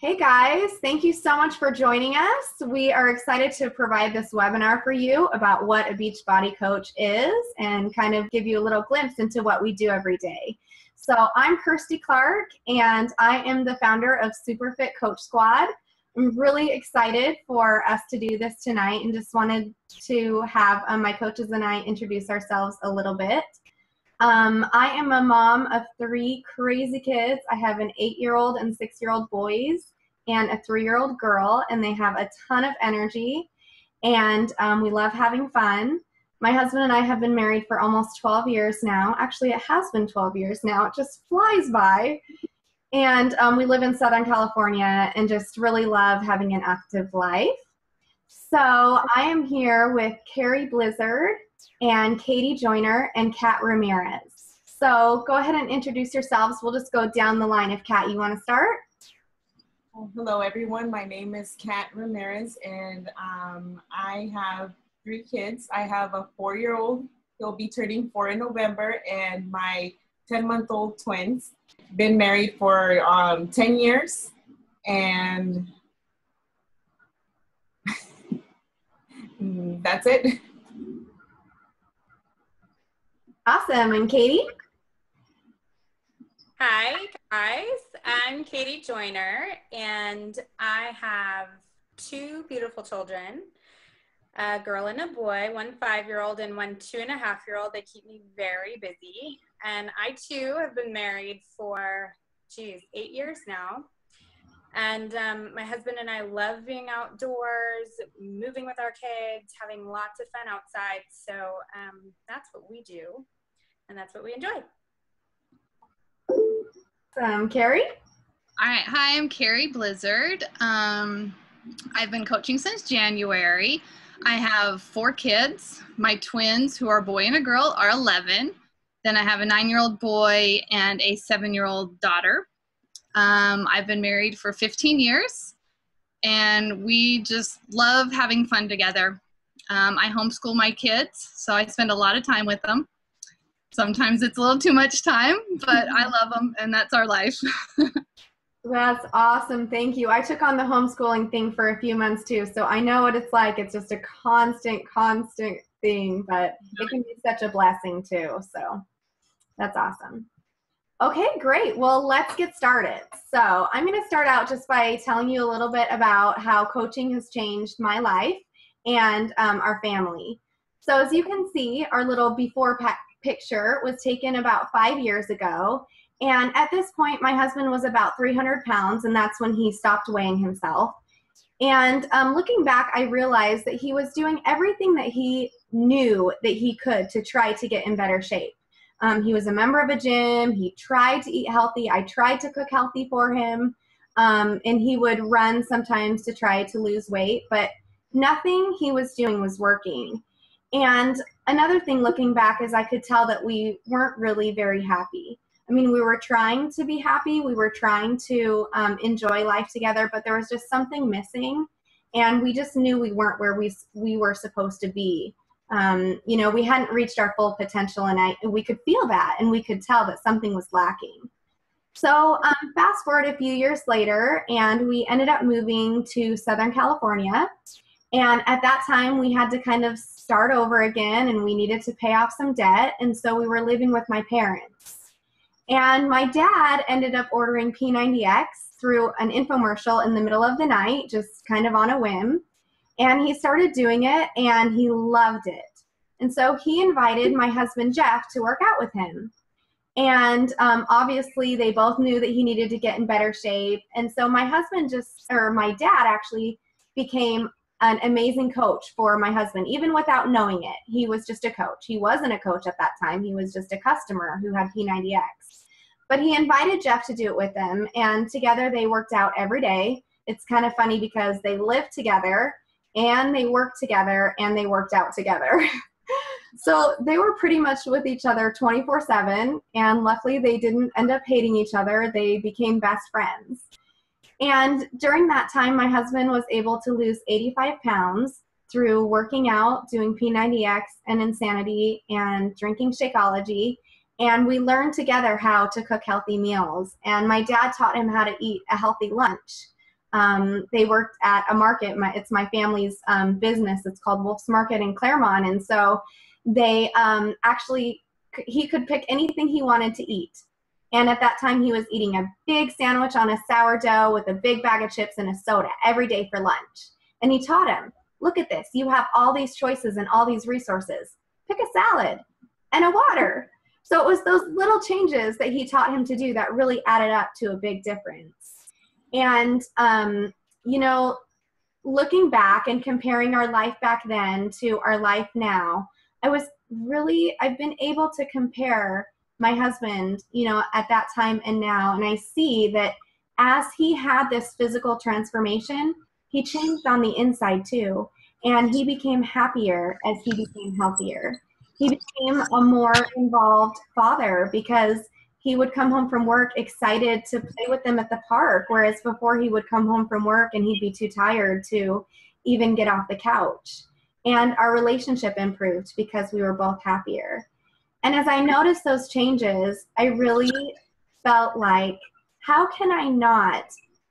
Hey guys, thank you so much for joining us. We are excited to provide this webinar for you about what a Beachbody coach is and kind of give you a little glimpse into what we do every day. So I'm Kirsty Clark and I am the founder of Superfit Coach Squad. I'm really excited for us to do this tonight and just wanted to have my coaches and I introduce ourselves a little bit. I am a mom of 3 crazy kids. I have an 8-year-old and 6-year-old boys and a 3-year-old girl, and they have a ton of energy, and we love having fun. My husband and I have been married for almost 12 years now. Actually, it has been 12 years now. It just flies by. And we live in Southern California and just really love having an active life. So I am here with Carrie Blizzard and Katie Joyner and Kat Ramirez. So go ahead and introduce yourselves. We'll just go down the line. If Kat, you want to start? Hello everyone, my name is Kat Ramirez and I have 3 kids. I have a 4-year-old, he'll be turning 4 in November, and my 10-month-old twins. Been married for 10 years and that's it. Awesome. And Katie? Hi guys, I'm Katie Joyner and I have 2 beautiful children, a girl and a boy, one 5-year-old and one 2.5-year-old. They keep me very busy, and I too have been married for 8 years now, and my husband and I love being outdoors, moving with our kids, having lots of fun outside. So that's what we do and that's what we enjoy. Carrie? All right. Hi, I'm Carrie Blizzard. I've been coaching since January. I have 4 kids. My twins, who are a boy and a girl, are 11. Then I have a 9-year-old boy and a 7-year-old daughter. I've been married for 15 years, and we just love having fun together. I homeschool my kids, so I spend a lot of time with them. Sometimes it's a little too much time, but I love them, and that's our life. That's awesome. Thank you. I took on the homeschooling thing for a few months too, so I know what it's like. It's just a constant thing, but it can be such a blessing too. So that's awesome. Okay, great. Well, let's get started. So I'm going to start out just by telling you a little bit about how coaching has changed my life and our family. So as you can see, our little before picture was taken about 5 years ago. And at this point, my husband was about 300 pounds, and that's when he stopped weighing himself. And looking back, I realized that he was doing everything that he knew that he could to try to get in better shape. He was a member of a gym. He tried to eat healthy. I tried to cook healthy for him. And he would run sometimes to try to lose weight, but nothing he was doing was working. And another thing looking back is I could tell that we weren't really very happy. I mean, we were trying to be happy. We were trying to enjoy life together, but there was just something missing. And we just knew we weren't where we were supposed to be. You know, we hadn't reached our full potential, and we could feel that, and we could tell that something was lacking. So fast forward a few years later, and we ended up moving to Southern California. And at that time, we had to kind of start over again, and we needed to pay off some debt. And so we were living with my parents. And my dad ended up ordering P90X through an infomercial in the middle of the night, just kind of on a whim. And he started doing it, and he loved it. And so he invited my husband, Jeff, to work out with him. And obviously, they both knew that he needed to get in better shape. And so my dad actually became an amazing coach for my husband, even without knowing it. He was just a coach. He wasn't a coach at that time. He was just a customer who had P90X. But he invited Jeff to do it with him, and together they worked out every day. It's kind of funny because they lived together, and they worked together, and they worked out together. So they were pretty much with each other 24/7, and luckily they didn't end up hating each other. They became best friends. And during that time, my husband was able to lose 85 pounds through working out, doing P90X and Insanity, and drinking Shakeology. And we learned together how to cook healthy meals. And my dad taught him how to eat a healthy lunch. They worked at a market. It's my family's business. It's called Wolf's Market in Claremont. And so they he could pick anything he wanted to eat. And at that time, he was eating a big sandwich on a sourdough with a big bag of chips and a soda every day for lunch. And he taught him, look at this. You have all these choices and all these resources. Pick a salad and a water. So it was those little changes that he taught him to do that really added up to a big difference. And, you know, looking back and comparing our life back then to our life now, I've been able to compare my husband, you know, at that time and now. And I see that as he had this physical transformation, he changed on the inside too. And he became happier as he became healthier. He became a more involved father because he would come home from work excited to play with them at the park, whereas before he would come home from work and he'd be too tired to even get off the couch. And our relationship improved because we were both happier. And as I noticed those changes, I really felt like, how can I not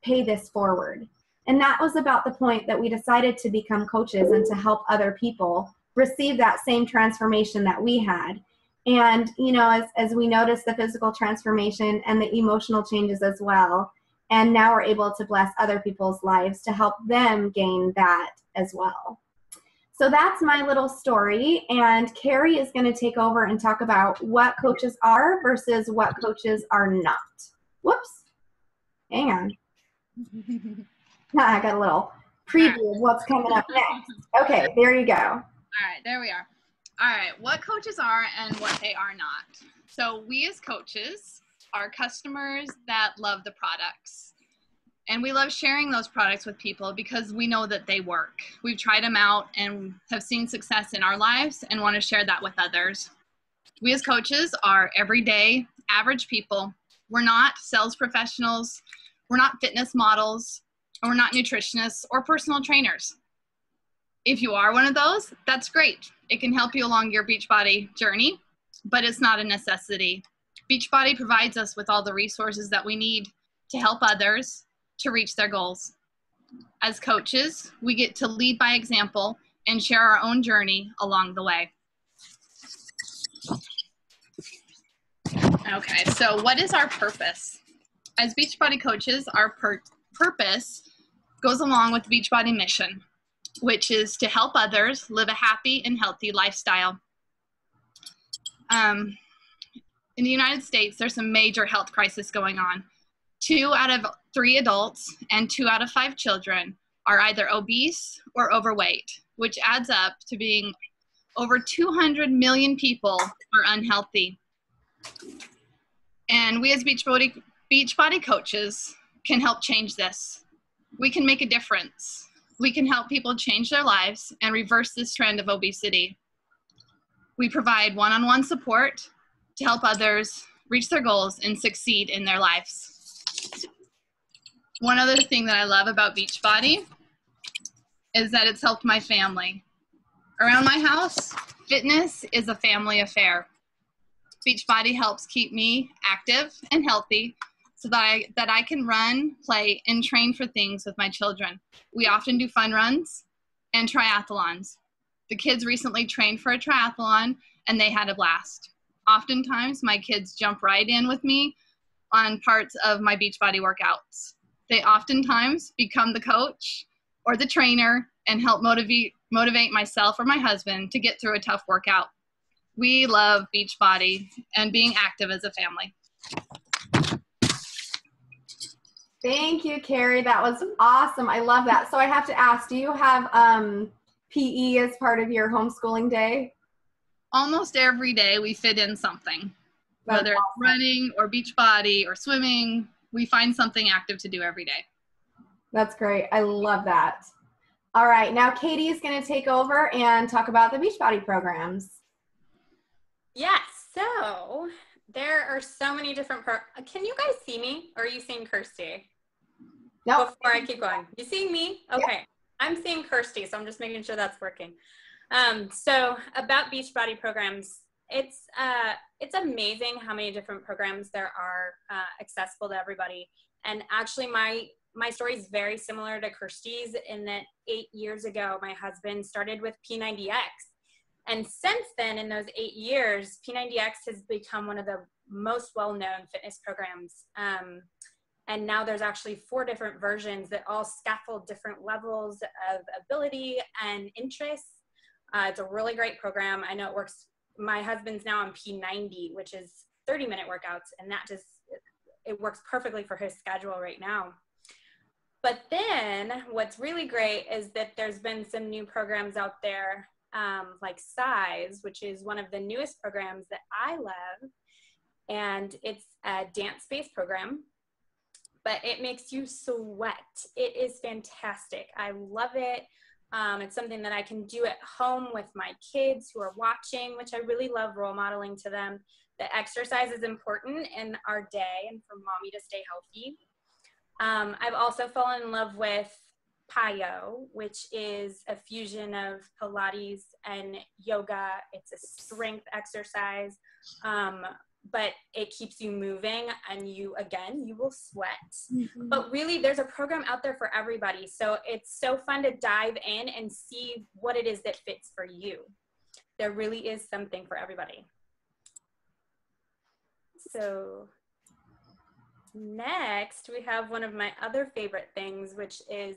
pay this forward? And that was about the point that we decided to become coaches and to help other people receive that same transformation that we had. And, you know, as we noticed the physical transformation and the emotional changes as well, and now we're able to bless other people's lives to help them gain that as well. So that's my little story, and Carrie is going to take over and talk about what coaches are versus what coaches are not. Whoops. Hang on. I got a little preview of what's coming up next. Okay, there you go. All right, there we are. All right, what coaches are and what they are not. So we as coaches are customers that love the products. And we love sharing those products with people because we know that they work. We've tried them out and have seen success in our lives and want to share that with others. We as coaches are everyday, average people. We're not sales professionals. We're not fitness models. Or we're not nutritionists or personal trainers. If you are one of those, that's great. It can help you along your Beachbody journey, but it's not a necessity. Beachbody provides us with all the resources that we need to help others to reach their goals. As coaches, we get to lead by example and share our own journey along the way. Okay, so what is our purpose? As Beachbody coaches, our purpose goes along with the Beachbody mission, which is to help others live a happy and healthy lifestyle. In the United States, there's a major health crisis going on. 2 out of 3 adults and 2 out of 5 children are either obese or overweight, which adds up to being over 200 million people are unhealthy. And we as Beachbody coaches can help change this. We can make a difference. We can help people change their lives and reverse this trend of obesity. We provide one-on-one support to help others reach their goals and succeed in their lives. One other thing that I love about Beachbody is that it's helped my family. Around my house, fitness is a family affair. Beachbody helps keep me active and healthy so that I can run, play, and train for things with my children. We often do fun runs and triathlons. The kids recently trained for a triathlon and they had a blast. Oftentimes, my kids jump right in with me on parts of my Beachbody workouts. They oftentimes become the coach or the trainer and help motivate myself or my husband to get through a tough workout. We love Beachbody and being active as a family. Thank you, Carrie. That was awesome. I love that. So I have to ask, do you have PE as part of your homeschooling day? Almost every day we fit in something. That's Whether it's awesome. running or Beachbody or swimming, we find something active to do every day. That's great. I love that. All right. Now Katie is going to take over and talk about the Beachbody programs. Yes, so there are so many different can you guys see me, or are you seeing Kirsty? Nope. Before I keep going. You seeing me? Okay. Yep. I'm seeing Kirsty, so I'm just making sure that's working. So about Beachbody programs, it's amazing how many different programs there are accessible to everybody. And actually my story is very similar to Kirsty's in that 8 years ago, my husband started with P90X. And since then, in those 8 years, P90X has become one of the most well-known fitness programs. And now there's actually 4 different versions that all scaffold different levels of ability and interests. It's a really great program. I know it works. My husband's now on P90, which is 30-minute workouts, and that just, it works perfectly for his schedule right now. But then what's really great is that there's been some new programs out there, like Size, which is one of the newest programs that I love. And it's a dance-based program, but it makes you sweat. It is fantastic. I love it. It's something that I can do at home with my kids who are watching, which I really love role modeling to them. That exercise is important in our day and for mommy to stay healthy. I've also fallen in love with PiYo, which is a fusion of Pilates and yoga. It's a strength exercise, but it keeps you moving, and you will sweat. Mm-hmm. But really, there's a program out there for everybody. So it's so fun to dive in and see what it is that fits for you. There really is something for everybody. So next, we have one of my other favorite things, which is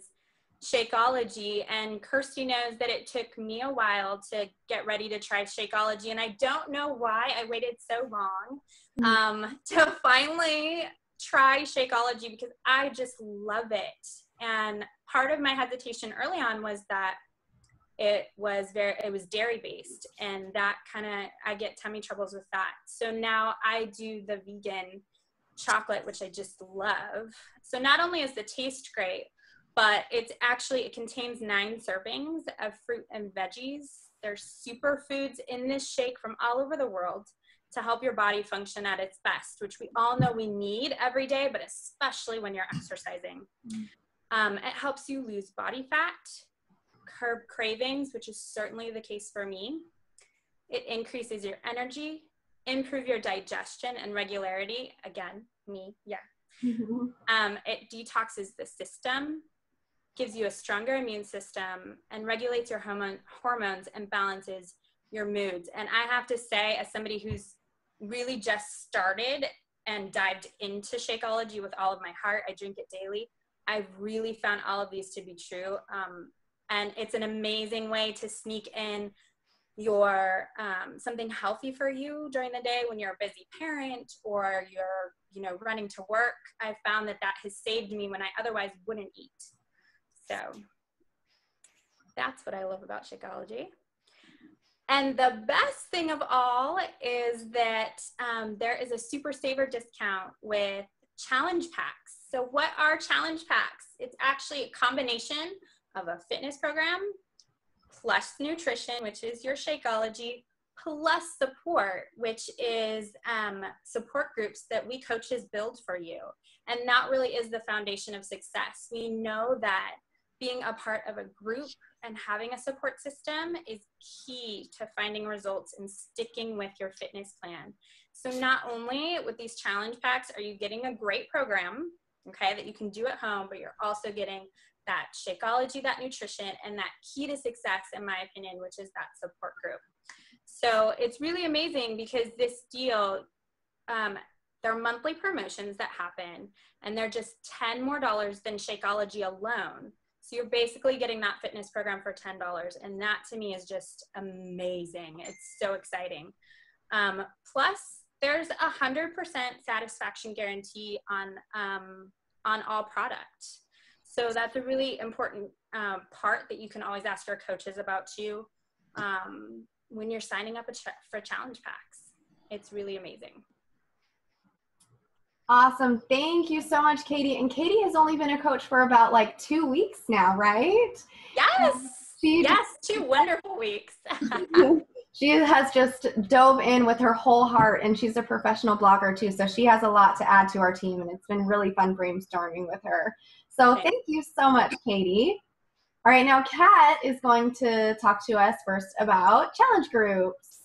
Shakeology. And Kirsty knows that it took me a while to get ready to try Shakeology, and I don't know why I waited so long to finally try Shakeology, because I just love it. And part of my hesitation early on was that it was dairy based, and that I get tummy troubles with that. So now I do the vegan chocolate, which I just love. So not only is the taste great, but it contains 9 servings of fruit and veggies. There's superfoods in this shake from all over the world to help your body function at its best, which we all know we need every day, but especially when you're exercising. It helps you lose body fat, curb cravings, which is certainly the case for me. It increases your energy, improve your digestion and regularity. Again, me, yeah. Mm-hmm. It detoxes the system, gives you a stronger immune system, and regulates your hormones and balances your moods. And I have to say, as somebody who's really just started and dived into Shakeology with all of my heart, I drink it daily, I've really found all of these to be true. And it's an amazing way to sneak in your something healthy for you during the day when you're a busy parent or you're running to work. I found that has saved me when I otherwise wouldn't eat. So that's what I love about Shakeology. And the best thing of all is that there is a super saver discount with challenge packs. So what are challenge packs? It's actually a combination of a fitness program plus nutrition, which is your Shakeology, plus support, which is support groups that we coaches build for you. And that really is the foundation of success. We know that being a part of a group and having a support system is key to finding results and sticking with your fitness plan. So not only with these challenge packs are you getting a great program, okay, that you can do at home, but you're also getting that Shakeology, that nutrition, and that key to success, in my opinion, which is that support group. So it's really amazing because this deal, there are monthly promotions that happen, and they're just $10 more than Shakeology alone. So you're basically getting that fitness program for $10, and that to me is just amazing. It's so exciting. Plus, there's 100% satisfaction guarantee on all product. So that's a really important part that you can always ask your coaches about too when you're signing up for challenge packs. It's really amazing. Awesome. Thank you so much, Katie. And Katie has only been a coach for about like 2 weeks now, right? Yes. Yes, 2 wonderful weeks. She has just dove in with her whole heart, and she's a professional blogger too. So she has a lot to add to our team, and it's been really fun brainstorming with her. So thank you so much, Katie. All right, now Kat is going to talk to us first about challenge groups.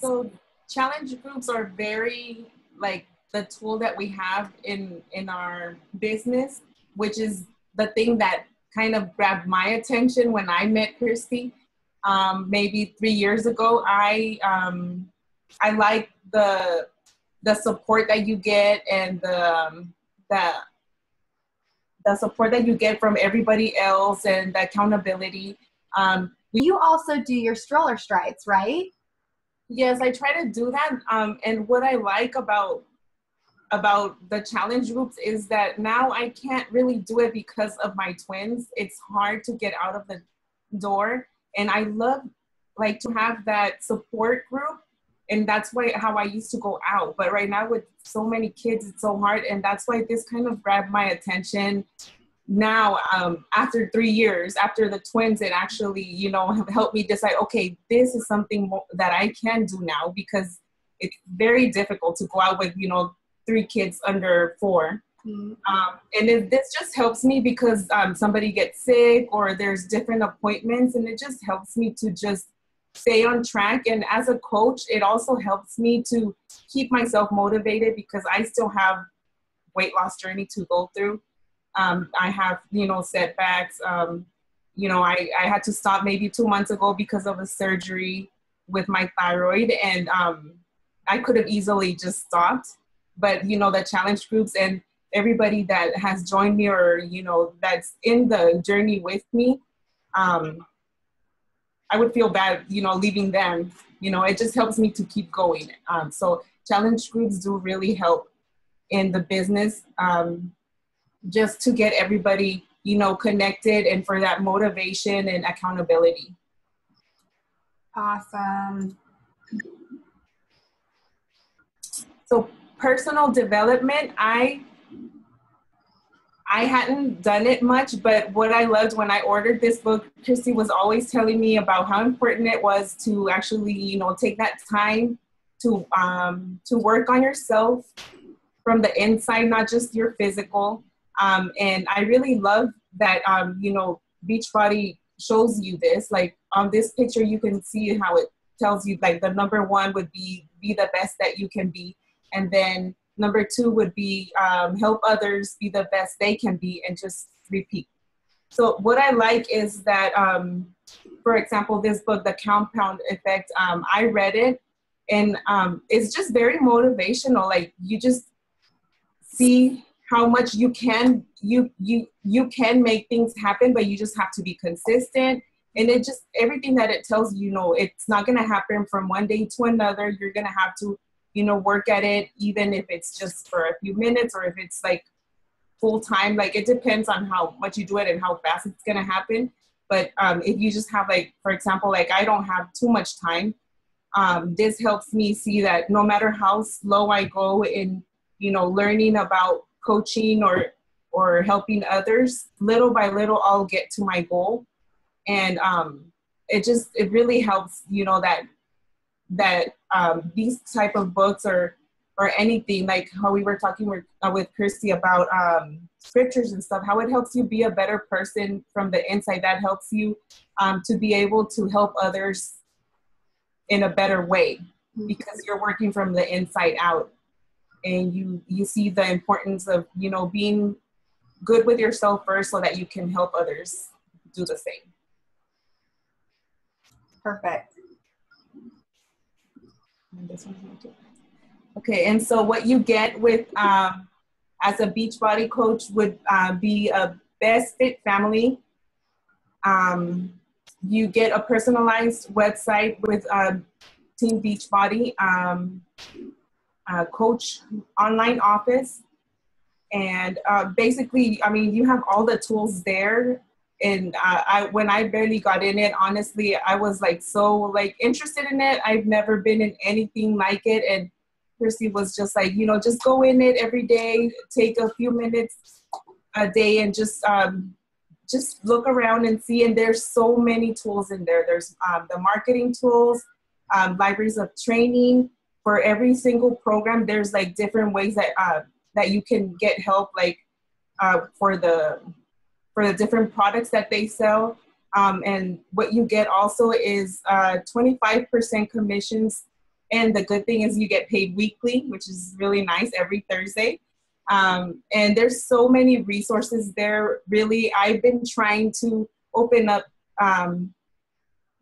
So challenge groups are very like the tool that we have in our business, which is the thing that kind of grabbed my attention when I met Christy maybe 3 years ago. I like the support that you get and the support that you get from everybody else and the accountability. You also do your stroller strides, right? Yes, I try to do that. And what I like about the challenge groups is that now I can't really do it because of my twins. It's hard to get out of the door. And I love like to have that support group. And that's how I used to go out. But right now with so many kids, it's so hard. And that's why this kind of grabbed my attention. Now, after 3 years, after the twins, it actually, have helped me decide, okay, this is something that I can do now, because it's very difficult to go out with, 3 kids under 4. Mm-hmm. And this just helps me because somebody gets sick or there's different appointments, and it just helps me to just stay on track. And as a coach, it also helps me to keep myself motivated because I still have weight loss journey to go through. I have, setbacks. I had to stop maybe 2 months ago because of a surgery with my thyroid, and I could have easily just stopped. But, the challenge groups and everybody that has joined me or, that's in the journey with me, I would feel bad, leaving them. It just helps me to keep going. So challenge groups do really help in the business. Just to get everybody, connected and for that motivation and accountability. Awesome. So personal development, I hadn't done it much, but what I loved when I ordered this book, Christy was always telling me about how important it was to actually, take that time to work on yourself from the inside, not just your physical. And I really love that, Beachbody shows you this. Like on this picture, you can see how it tells you like the number 1 would be the best that you can be. And then number 2 would be help others be the best they can be, and just repeat. So what I like is that, for example, this book, The Compound Effect, I read it, and it's just very motivational. Like you just see how much you can make things happen, but you just have to be consistent. And it just, everything that it tells you, it's not going to happen from one day to another. You're going to have to, work at it, even if it's just for a few minutes or if it's like full time. Like it depends on how much you do it and how fast it's going to happen. But if you just have like, for example, like I don't have too much time, this helps me see that no matter how slow I go in, learning about coaching or helping others, little by little, I'll get to my goal. And it really helps, that these type of books or anything, like how we were talking with Kirsty about scriptures and stuff, how it helps you be a better person from the inside. That helps you to be able to help others in a better way, because you're working from the inside out. And you see the importance of, being good with yourself first so that you can help others do the same. Perfect. Okay, and so what you get with as a Beachbody coach would be a best fit family. You get a personalized website with Team Beachbody. Coach online office, and basically, you have all the tools there. And when I barely got in it, honestly, I was so interested in it. I've never been in anything like it, and Christy was just like, just go in it every day, take a few minutes a day, and just look around and see. And there's so many tools in there. There's the marketing tools, libraries of training. For every single program, there's different ways that you can get help, for the different products that they sell. And what you get also is 25% commissions And the good thing is you get paid weekly, which is really nice, every Thursday. And there's so many resources there. Really, I've been trying to open up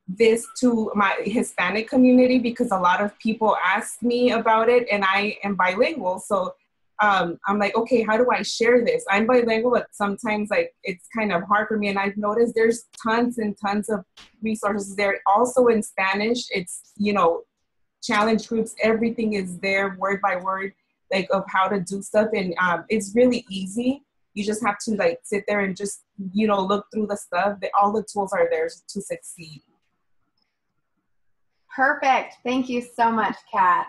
this to my Hispanic community because a lot of people ask me about it, and I am bilingual. So I'm like, okay, how do I share this? I'm bilingual, but sometimes like it's kind of hard for me. And I've noticed there's tons and tons of resources there. Also in Spanish, it's, you know, challenge groups, everything is there word by word, like of how to do stuff. And it's really easy. You just have to like sit there and just, you know, look through the stuff. All the tools are there to succeed. Perfect. Thank you so much, Kat.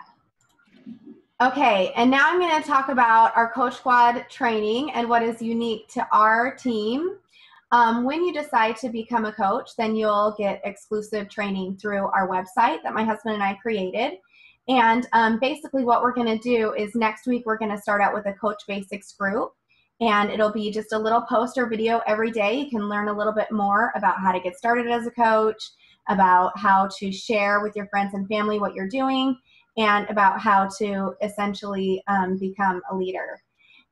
Okay, and now I'm going to talk about our Coach Squad training and what is unique to our team. When you decide to become a coach, then you'll get exclusive training through our website that my husband and I created. And basically what we're going to do is next week we're going to start out with a Coach Basics group. And it'll be just a little post or video every day. You can learn a little bit more about how to get started as a coach, about how to share with your friends and family what you're doing, and about how to essentially become a leader.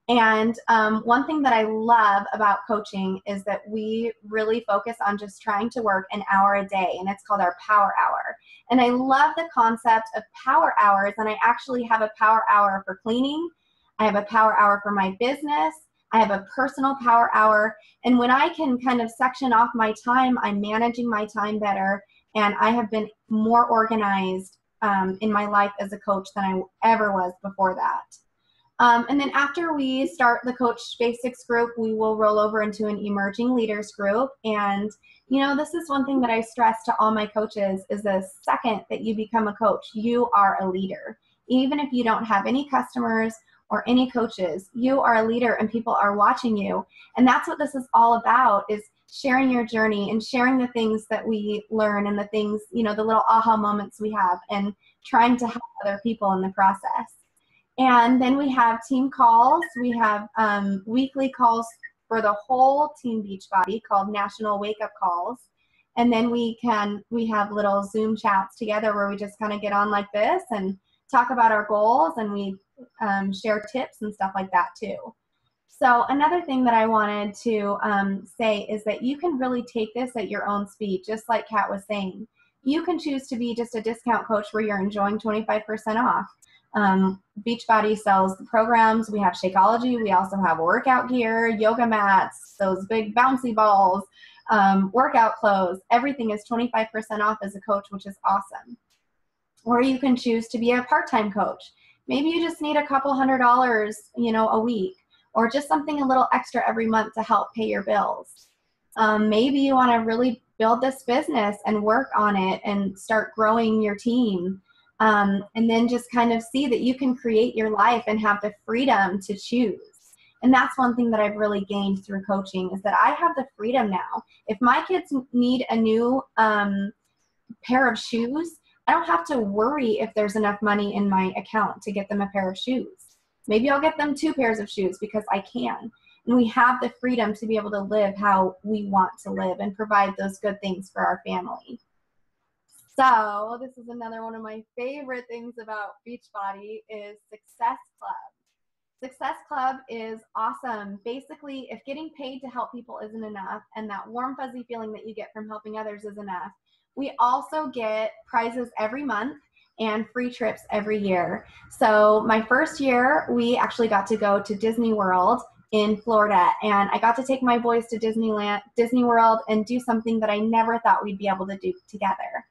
And one thing that I love about coaching is that we really focus on just trying to work an hour a day, and it's called our Power Hour. And I love the concept of power hours, and I actually have a power hour for cleaning. I have a power hour for my business. I have a personal power hour. And when I can kind of section off my time, I'm managing my time better, and I have been more organized in my life as a coach than I ever was before that. And then after we start the Coach Basics group, we will roll over into an Emerging Leaders group. And, you know, this is one thing that I stress to all my coaches is the second that you become a coach, you are a leader. Even if you don't have any customers or any coaches, you are a leader and people are watching you. And that's what this is all about, is sharing your journey and sharing the things that we learn and the things, you know, the little aha moments we have, and trying to help other people in the process. And then we have team calls. We have weekly calls for the whole Team Beachbody called National Wake Up Calls. And then we have little Zoom chats together where we just kind of get on like this and talk about our goals, and we share tips and stuff like that too. So another thing that I wanted to say is that you can really take this at your own speed, just like Kat was saying. You can choose to be just a discount coach where you're enjoying 25% off. Beachbody sells the programs. We have Shakeology. We also have workout gear, yoga mats, those big bouncy balls, workout clothes. Everything is 25% off as a coach, which is awesome. Or you can choose to be a part-time coach. Maybe you just need a couple $100, you know, a week, or just something a little extra every month to help pay your bills. Maybe you want to really build this business and work on it and start growing your team. And then just kind of see that you can create your life and have the freedom to choose. And that's one thing that I've really gained through coaching, is that I have the freedom now. If my kids need a new pair of shoes, I don't have to worry if there's enough money in my account to get them a pair of shoes. Maybe I'll get them 2 pairs of shoes because I can. And we have the freedom to be able to live how we want to live and provide those good things for our family. So this is another one of my favorite things about Beachbody is Success Club. Success Club is awesome. Basically, if getting paid to help people isn't enough, and that warm fuzzy feeling that you get from helping others is enough, we also get prizes every month and free trips every year. So my first year, we actually got to go to Disney World in Florida, and I got to take my boys to Disney World and do something that I never thought we'd be able to do together.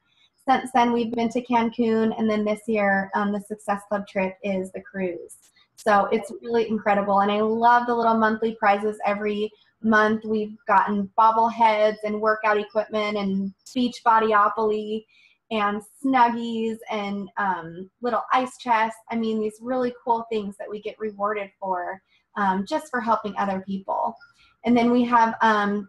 Since then, we've been to Cancun, and then this year, the Success Club trip is the cruise. So it's really incredible, and I love the little monthly prizes every month. We've gotten bobbleheads and workout equipment and Beachbodyopoly and Snuggies and little ice chests. I mean, these really cool things that we get rewarded for just for helping other people. And then we have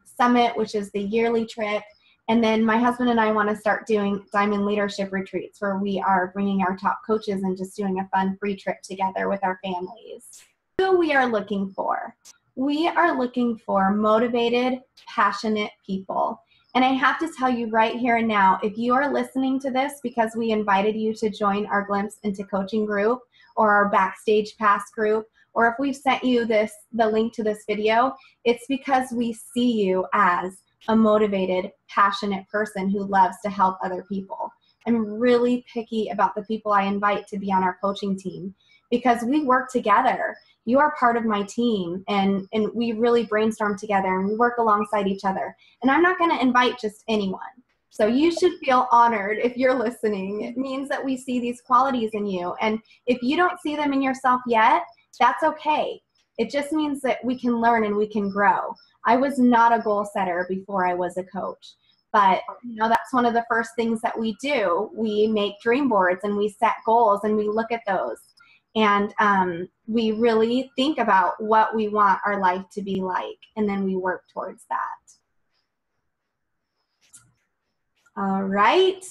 Summit, which is the yearly trip. And then my husband and I want to start doing Diamond Leadership Retreats, where we are bringing our top coaches and just doing a fun free trip together with our families. Who we are looking for? We are looking for motivated, passionate people. And I have to tell you right here and now, if you are listening to this because we invited you to join our Glimpse into Coaching group or our Backstage Pass group, or if we've sent you the link to this video, it's because we see you as a motivated, passionate person who loves to help other people. I'm really picky about the people I invite to be on our coaching team because we work together. You are part of my team, and we really brainstorm together, and we work alongside each other. And I'm not going to invite just anyone. So you should feel honored if you're listening. It means that we see these qualities in you. And if you don't see them in yourself yet, that's okay. It just means that we can learn and we can grow. I was not a goal setter before I was a coach. But that's one of the first things that we do. We make dream boards and we set goals and we look at those. And we really think about what we want our life to be like, and then we work towards that. All right.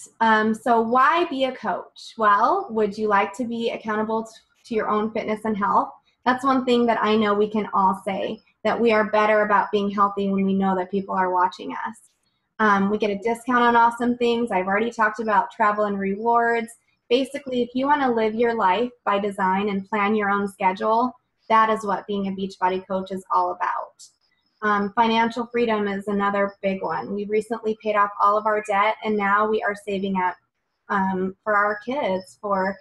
So why be a coach? Well, would you like to be accountable to your own fitness and health? That's one thing that I know we can all say, that we are better about being healthy when we know that people are watching us. We get a discount on awesome things. I've already talked about travel and rewards. Basically, if you want to live your life by design and plan your own schedule, that is what being a Beachbody coach is all about. Financial freedom is another big one. We recently paid off all of our debt, and now we are saving up for our kids, for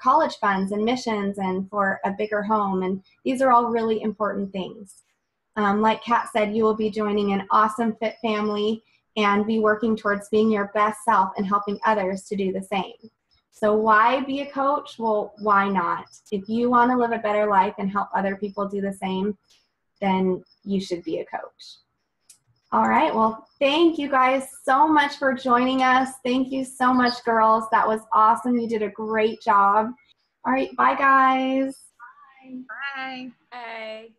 college funds and missions, and for a bigger home. And these are all really important things. Like Kat said, you will be joining an awesome fit family and be working towards being your best self and helping others to do the same. So why be a coach? Well, why not? If you want to live a better life and help other people do the same, then you should be a coach. All right. Well, thank you guys so much for joining us. Thank you so much, girls. That was awesome. You did a great job. All right. Bye, guys. Bye. Bye.